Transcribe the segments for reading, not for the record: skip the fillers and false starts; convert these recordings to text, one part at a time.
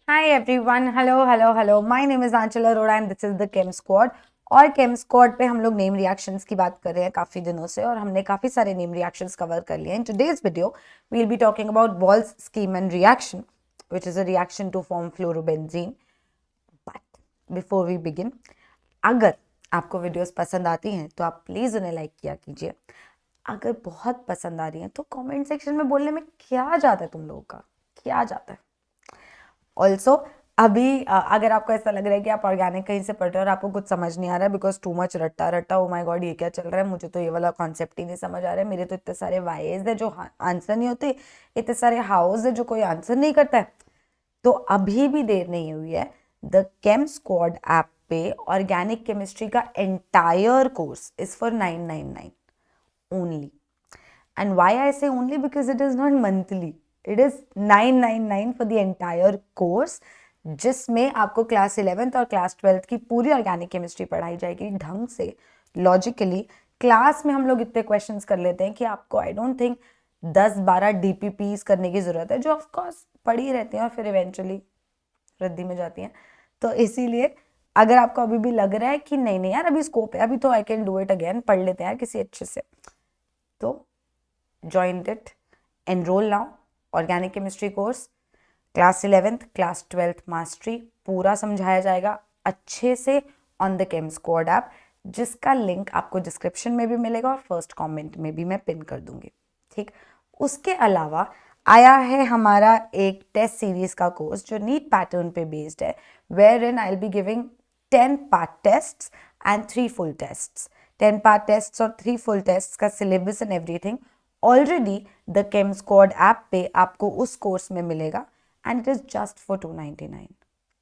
Hi everyone, hello. My name is Anchal Arora and this is the Chem Squad. और Chem Squad पे हम लोग name reactions की बात कर रहे हैं काफी दिनों से और हमने काफी सारे नेम रिएक्शंस कवर कर लिए हैं. In today's video, we'll be talking about Boyle's scheme and reaction, which is a reaction to form fluorobenzene. But before we begin, अगर आपको वीडियोस पसंद आती हैं तो आप प्लीज उन्हें लाइक किया कीजिए. अगर बहुत पसंद आ रही हैं तो कमेंट सेक्शन में बोलने में क्या जाता है, तुम लोगों का क्या जाता है. ऑल्सो अभी अगर आपको ऐसा लग रहा है कि आप ऑर्गेनिक कहीं से पढ़ रहे हो और आपको कुछ समझ नहीं आ रहा है बिकॉज टू मच रट्टा ओ माय गॉड ये क्या चल रहा है, मुझे तो ये वाला कॉन्सेप्ट ही नहीं समझ आ रहा है, मेरे तो इतने सारे वाइज है जो आंसर नहीं होते, इतने सारे हाउस है जो कोई आंसर नहीं करता है, तो अभी भी देर नहीं हुई है. द केम स्क्वाड ऐप पे ऑर्गेनिक केमिस्ट्री का entire course is for 999 only. And why I say only? Because it is not monthly. It is 999 for the entire course, जिसमें आपको क्लास 11th और क्लास 12th की पूरी organic chemistry पढ़ाई जाएगी ढंग से, लॉजिकली. क्लास में हम लोग इतने क्वेश्चंस कर लेते हैं कि आपको आई डोंट थिंक 10-12 डीपीपीस करने की जरूरत है, जो ऑफकोर्स पढ़ी रहती हैं और फिर इवेंचुअली वृद्धि में जाती हैं. तो इसीलिए अगर आपको अभी भी लग रहा है कि नहीं नहीं यार अभी स्कोप है, अभी तो I can do it again, पढ़ लेते हैं यार किसी अच्छे से, तो joined it, enroll now. Organic chemistry course class 11th class 12th mastery पूरा समझाया जाएगा अच्छे से on the chem squad app, जिसका लिंक आपको डिस्क्रिप्शन में भी मिलेगा और फर्स्ट कमेंट में भी मैं पिन कर दूंगी. ठीक, उसके अलावा आया है हमारा एक टेस्ट सीरीज का कोर्स जो नीट पैटर्न पे बेस्ड है, where in I will be giving 10 part tests and 3 full tests. 10 part tests और 3 फुल टेस्ट्स का syllabus and everything already the chem squad app पे आपको उस कोर्स में मिलेगा and it is just for 299.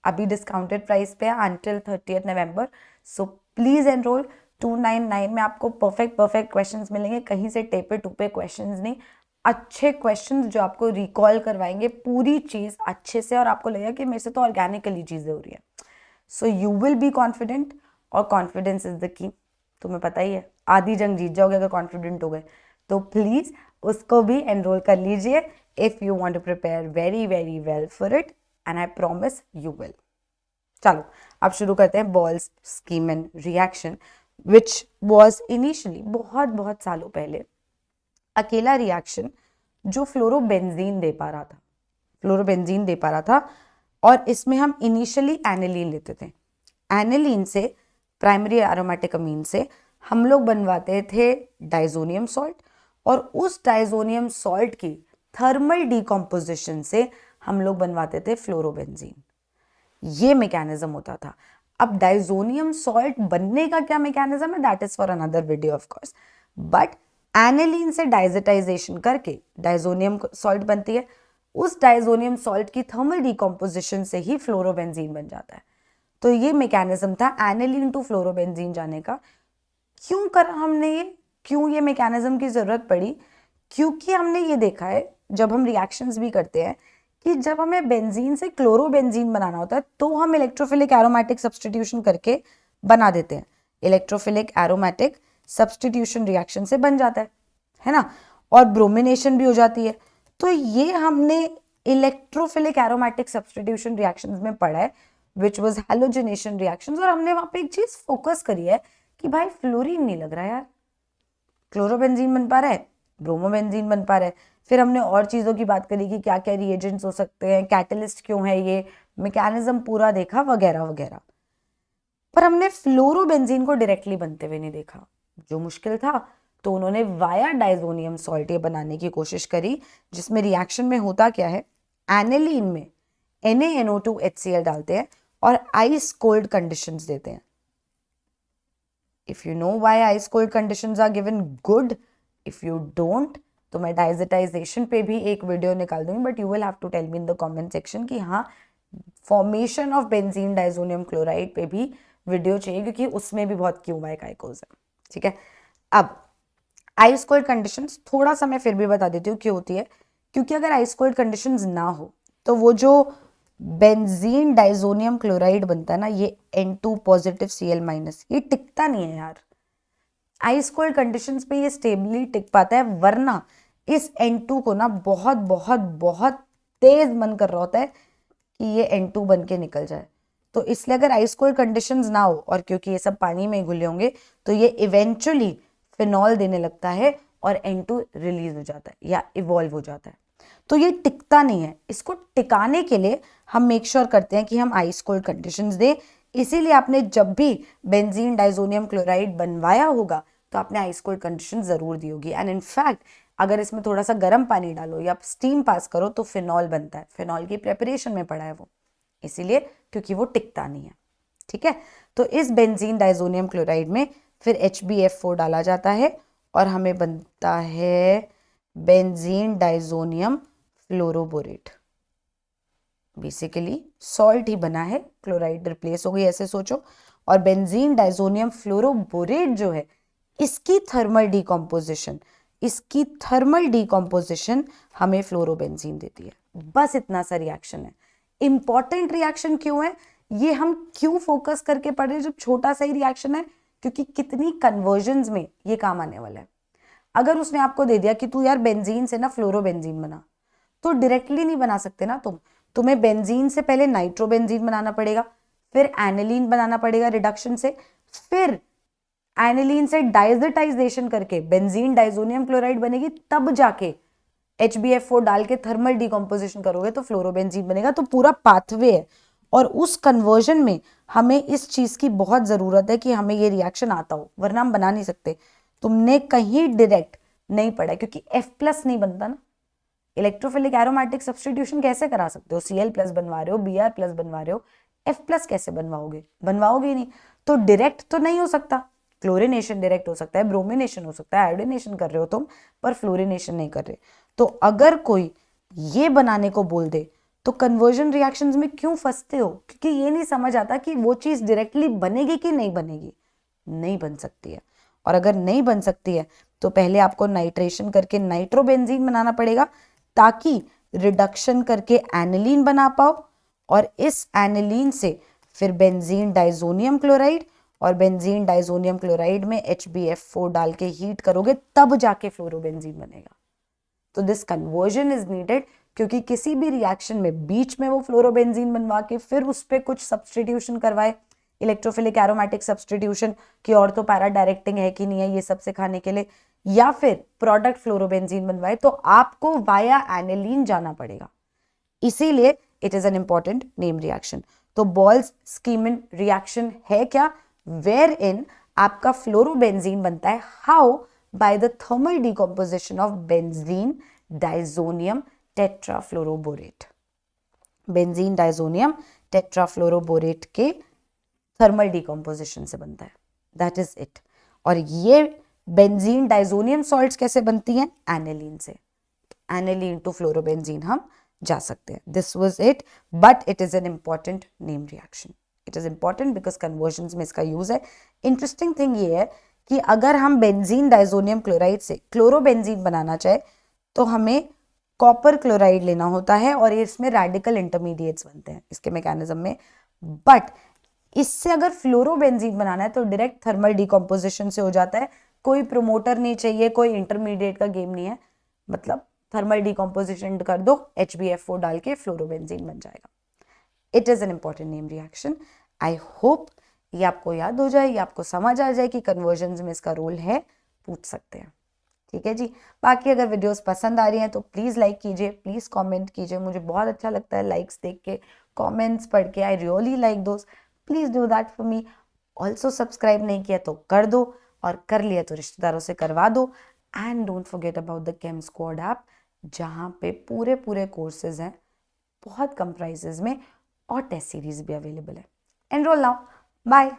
अभी डिस्काउंटेड प्राइस पे है until 30th November, so please enrol. 299 में आपको परफेक्ट क्वेश्चंस मिलेंगे, कहीं से टेपे टूपे क्वेश्चंस नहीं, अच्छे क्वेश्चंस जो आपको रिकॉल करवाएंगे पूरी चीज अच्छे से और आपको लगेगा कि मेरे से तो ऑर्गेनिकली चीजें हो रही है. So you will be confident और कॉन्फिडेंस इज द की. तुम्हें पता ही है आधी जंग जीत जाओगे अगर कॉन्फिडेंट हो गए, तो प्लीज उसको भी एनरोल कर लीजिए if you want to prepare very well for it and I promise you will. चलो अब शुरू करते हैं Balz Schiemann reaction, which was initially बहुत सालों पहले अकेला रिएक्शन जो फ्लोरोबेंजीन दे पा रहा था. और इसमें हम इनिशियली एनिलीन लेते थे. एनिलीन से, प्राइमरी एरोमेटिक अमीन से, हम लोग बनवाते थे डाइजोनियम सॉल्ट और उस डाइजोनियम सॉल्ट की थर्मल डिकम्पोजिशन से हम लोग बनवाते थे फ्लोरोबेंजीन. ये मैकेनिज्म होता था. अब डाइजोनियम सॉल्ट बनने का क्या मैकेनिज्म है, that is for another video of course. But aniline से डाइजेटाइजेशन करके डाइजोनियम सॉल्ट बनती है, उस डाइजोनियम सॉल्ट की थर्मल डिकम्पोजिशन से ही फ्लोरोबेंजीन बन जाता है. तो ये मैकेनिज्म था एनिलीन टू फ्लोरोबेंजीन जाने का. क्यों करा हमने ये, क्यों ये मैकेनिज्म की जरूरत पड़ी? क्योंकि हमने ये देखा है जब हम रिएक्शंस भी करते हैं कि जब हमें बेंजीन से क्लोरोबेंजीन बनाना होता है तो हम इलेक्ट्रोफिलिक एरोमेटिक सब्स्टिट्यूशन करके बना देते हैं. इलेक्ट्रोफिलिक एरोमेटिक सब्स्टिट्यूशन रिएक्शन से बन जाता है ना, और ब्रोमिनेशन भी हो जाती है. तो ये हमने इलेक्ट्रोफिलिक एरोमेटिक सब्स्टिट्यूशन रिएक्शंस में पढ़ा है, विच वॉज हैलोजिनेशन रिएक्शंस. और हमने वहां पे एक चीज फोकस करी है कि भाई फ्लोरीन नहीं लग रहा यार, क्लोरोबेंजीन बन पा रहा है, ब्रोमोबेंजीन बन पा रहा है. फिर हमने और चीज़ों की बात करी कि क्या क्या रिएजेंट्स हो सकते हैं, कैटलिस्ट क्यों है, ये मैकेनिज्म पूरा देखा वगैरह वगैरह. पर हमने फ्लोरोबेंजीन को डायरेक्टली बनते हुए नहीं देखा, जो मुश्किल था. तो उन्होंने वाया डाइजोनियम सॉल्ट ये बनाने की कोशिश करी, जिसमें रिएक्शन में होता क्या है, एनिलीन में NaNO2HCl डालते हैं और आइस कोल्ड कंडीशंस देते हैं. If you know why ice cold conditions are given, good. If you don't तो मैं डाइजेटाइजेशन पे भी एक वीडियो निकाल दूंगी, but you will have to tell me in the comment section कि हाँ formation of benzene diazonium chloride पे भी वीडियो चाहिए, क्योंकि उसमें भी बहुत क्यों वाई काइकोज है. ठीक है, अब आइस कोल्ड कंडीशंस थोड़ा सा मैं फिर भी बता देती हूँ क्यों होती है. क्योंकि अगर आइस कोल्ड कंडीशंस ना हो तो वो जो बेंजीन डाइजोनियम क्लोराइड बनता है ना, ये N2 पॉजिटिव Cl-, ये टिकता नहीं है यार. आइस कोल्ड कंडीशंस पे ये स्टेबली टिक पाता है, वरना इस N2 को ना बहुत तेज मन कर रहा होता है कि ये N2 बन के निकल जाए। तो इसलिए अगर आइस कोल्ड कंडीशंस ना हो और क्योंकि ये सब पानी में घुले होंगे तो ये इवेंचुअली फिनॉल देने लगता है और N2 रिलीज हो जाता है या इवॉल्व हो जाता है। तो ये टिकता नहीं है। इसको टिकाने के लिए हम मेक श्योर करते हैं कि हम आइस कोल्ड कंडीशंस दें। इसीलिए आपने जब भी बेंजीन डाइजोनियम क्लोराइड बनवाया होगा तो आपने आइस कोल्ड कंडीशन जरूर दी होगी। एंड इनफैक्ट अगर इसमें थोड़ा सा गर्म पानी डालो या स्टीम पास करो तो फिनॉल बनता है। फिनॉल की प्रेपरेशन में पड़ा है वो, इसीलिए क्योंकि वो टिकता नहीं है। ठीक है, तो इस बेंजीन डाइजोनियम क्लोराइड में फिर HbF4 डाला जाता है और हमें बनता है benzene diazonium fluoroborate. Basically salt ही बना है, क्लोराइड रिप्लेस हो गई, ऐसे सोचो। और बेंजीन डाइजोनियम फ्लोरोबोरेट जो है इसकी थर्मल डिकम्पोजिशन हमें फ्लोरोबेंजीन देती है। बस इतना सा रिएक्शन है। इंपॉर्टेंट रिएक्शन क्यों है, ये हम क्यों फोकस करके पढ़ रहे हैं जब छोटा सा ही रिएक्शन है, क्योंकि कितनी कन्वर्जन्स में ये काम आने वाला है। अगर उसने आपको दे दिया कि तू यार बेंजीन से ना फ्लोरोबेंजीन बना, तो डायरेक्टली नहीं बना सकते ना तुम्हें बेंजीन से पहले नाइट्रोबेंजीन बनाना पड़ेगा, फिर एनिलीन बनाना पड़ेगा रिडक्शन से, फिर एनिलीन से डाइजेटाइजेशन करके बेंजीन डाइजोनियम क्लोराइड बनेगी, तब जाके HbF4 डाल के थर्मल डिकम्पोजिशन करोगे तो फ्लोरोबेंजीन बनेगा। तो पूरा पाथवे है और उस कन्वर्जन में हमें इस चीज की बहुत जरूरत है कि हमें ये रिएक्शन आता हो, वरना हम बना नहीं सकते। तुमने कहीं डायरेक्ट नहीं पढ़ा क्योंकि F+ नहीं बनता ना। इलेक्ट्रोफिलिक एरोमेटिक सब्स्टिट्यूशन कैसे करा सकते हो, Cl+ बनवा रहे हो, Br+ बनवा रहे हो, F+ कैसे बनवाओगे ही नहीं। तो डायरेक्ट तो नहीं हो सकता, क्लोरिनेशन डायरेक्ट हो सकता है, ब्रोमिनेशन हो सकता है, आयोडिनेशन कर रहे हो तुम, पर फ्लोरिनेशन नहीं कर रहे। तो अगर कोई ये बनाने को बोल दे तो कन्वर्जन रिएक्शंस में क्यों फंसते हो, क्योंकि ये नहीं समझ आता कि वो चीज डायरेक्टली बनेगी कि नहीं बनेगी। नहीं बन सकती है, और अगर नहीं बन सकती है तो पहले आपको नाइट्रेशन करके नाइट्रोबेंजीन बनाना पड़ेगा ताकि रिडक्शन करके एनिलीन बना पाओ, और इस एनिलीन से फिर बेंजीन डाइजोनियम क्लोराइड, और बेंजीन डाइजोनियम क्लोराइड में HbF4 डाल के हीट करोगे तब जाके फ्लोरोबेंजीन बनेगा। तो दिस कन्वर्जन इज नीडेड, क्योंकि किसी भी रिएक्शन में बीच में वो फ्लोरोबेंजीन बनवा के फिर उस पर कुछ सब्सटीट्यूशन करवाए, इलेक्ट्रोफिलिक एरोमेटिक सब्सटीट्यूशन की और तो पैरा डायरेक्टिंग है कि नहीं है ये सब सिखाने के लिए, या फिर प्रोडक्ट फ्लोरोबेंजीन बनवाए, तो आपको वाया एनिलीन जाना पड़ेगा। इसीलिए it is an important name reaction. तो बॉल्स स्कीमन रिएक्शन है क्या, वेयर इन आपका फ्लोरोबेंजीन बनता है। How, by the thermal decomposition of benzene diazonium tetrafluoroborate. Benzene diazonium tetrafluoroborate के थर्मल डिकम्पोजिशन से बनता है, दैट इज इट। और ये बेंजीन डाइजोनियम सॉल्ट्स कैसे बनती हैं, एनिलीन से। एनिलीन टू फ्लोरोबेंजीन हम जा सकते हैं। This was it, but it is an important name reaction. It is important because convergence में इसका यूज है। इंटरेस्टिंग थिंग ये है कि अगर हम बेंजीन डाइजोनियम क्लोराइड से क्लोरोबेंजीन बनाना चाहे तो हमें कॉपर क्लोराइड लेना होता है, और इसमें रेडिकल इंटरमीडिएट्स बनते हैं इसके मैकेनिज्म में। बट इससे अगर फ्लोरोबेंजीन बनाना है तो डायरेक्ट थर्मल डिकम्पोजिशन से हो जाता है, कोई प्रोमोटर नहीं चाहिए, कोई इंटरमीडिएट का गेम नहीं है। मतलब थर्मल डिकम्पोजिशन कर दो, HbF4 डाल के फ्लोरोबेंजीन बन जाएगा। It is an important name reaction. I hope ये आपको याद हो जाए, ये आपको समझ आ जाए कि कन्वर्जन्स में इसका रोल है, पूछ सकते हैं। ठीक है जी। बाकी अगर वीडियोस पसंद आ रही हैं तो प्लीज़ लाइक कीजिए, प्लीज़ कमेंट कीजिए। मुझे बहुत अच्छा लगता है लाइक्स देख के, कमेंट्स पढ़ के। I really like those, please do that for me. Also subscribe नहीं किया तो कर दो, और कर लिया तो रिश्तेदारों से करवा दो। And don't forget about the chem squad app, जहाँ पे पूरे कोर्सेज हैं बहुत कम प्राइसेस में, और टेस्ट सीरीज भी अवेलेबल है। Enrol now, bye.